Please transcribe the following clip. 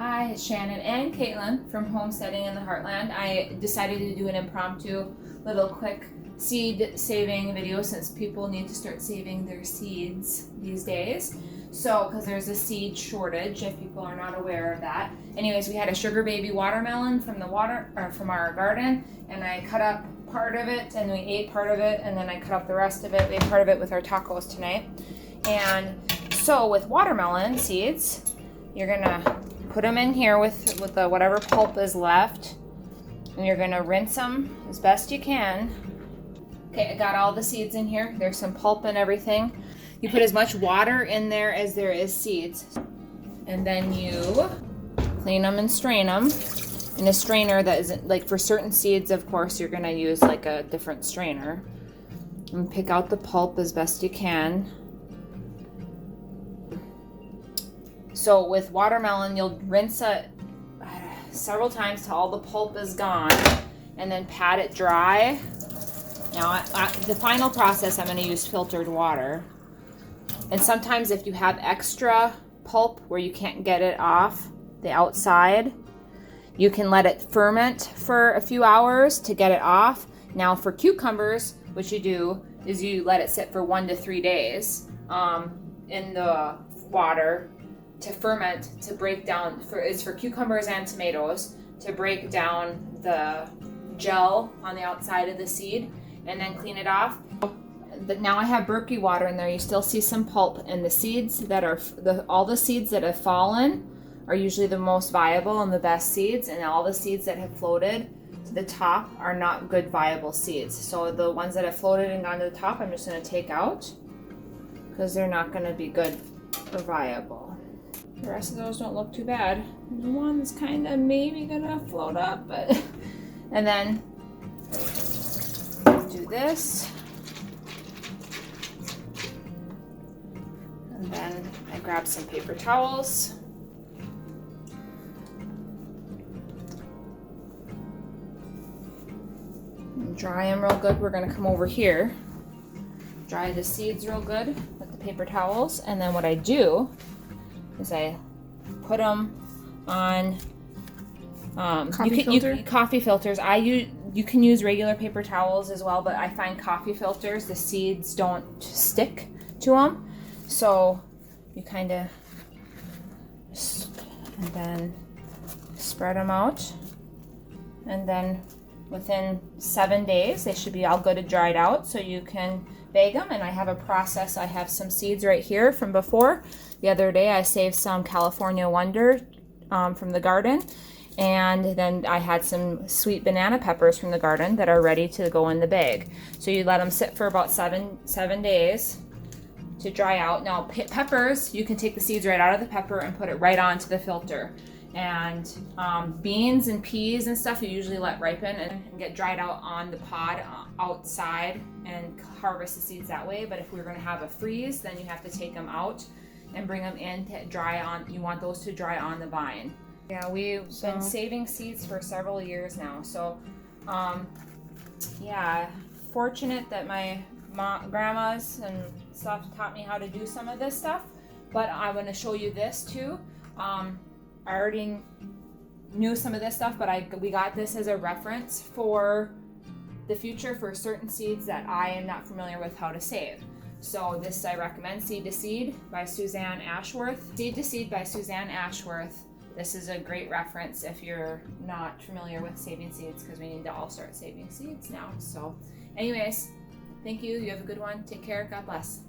Hi, it's Shannon and Caitlin from Homesteading in the Heartland. I decided to do an impromptu little quick seed saving video since people need to start saving their seeds these days. So, because there's a seed shortage, if people are not aware of that. Anyways, we had a sugar baby watermelon from from our garden, and I cut up part of it, and we ate part of it, and then I cut up the rest of it. We ate part of it with our tacos tonight. And so, with watermelon seeds, you're gonna put them in here with the whatever pulp is left, and you're gonna rinse them as best you can. Okay, I got all the seeds in here. There's some pulp and everything. You put as much water in there as there is seeds, and then you clean them and strain them in a strainer that isn't, like, for certain seeds, of course, you're gonna use like a different strainer, and pick out the pulp as best you can. So with watermelon, you'll rinse it several times till all the pulp is gone, and then pat it dry. Now, the final process, I'm going to use filtered water. And sometimes if you have extra pulp where you can't get it off the outside, you can let it ferment for a few hours to get it off. Now for cucumbers, what you do is you let it sit for 1 to 3 days in the water to ferment, to break down, it's for cucumbers and tomatoes, to break down the gel on the outside of the seed, and then clean it off. Now I have Berkey water in there. You still see some pulp, and the seeds that are, all the seeds that have fallen are usually the most viable and the best seeds, and all the seeds that have floated to the top are not good viable seeds. So the ones that have floated and gone to the top, I'm just going to take out because they're not going to be good or viable. The rest of those don't look too bad. There's one that's kind of maybe gonna float up, but and then do this, and then I grab some paper towels. And dry them real good. We're gonna come over here, dry the seeds real good with the paper towels, and then what I do is I put them on coffee filters. You can use regular paper towels as well, but I find coffee filters, the seeds don't stick to them, so you kind of and then spread them out, and then within 7 days they should be all good and dried out, so you can bag them. And I have a process. I have some seeds right here from before. The other day I saved some California Wonder from the garden, and then I had some sweet banana peppers from the garden that are ready to go in the bag. So you let them sit for about seven days to dry out. Now peppers, you can take the seeds right out of the pepper and put it right onto the filter. And beans and peas and stuff you usually let ripen and get dried out on the pod outside and harvest the seeds that way. But if we're going to have a freeze, then you have to take them out and bring them in to dry on. You want those to dry on the vine. Yeah, we've been saving seeds for several years now. So yeah, fortunate that my grandmas and stuff taught me how to do some of this stuff. But I'm going to show you this too. I already knew some of this stuff, but we got this as a reference for the future for certain seeds that I am not familiar with how to save. So this I recommend, Seed to Seed by Suzanne Ashworth. Seed to Seed by Suzanne Ashworth. This is a great reference if you're not familiar with saving seeds, because we need to all start saving seeds now. So anyways, thank you. You have a good one. Take care. God bless.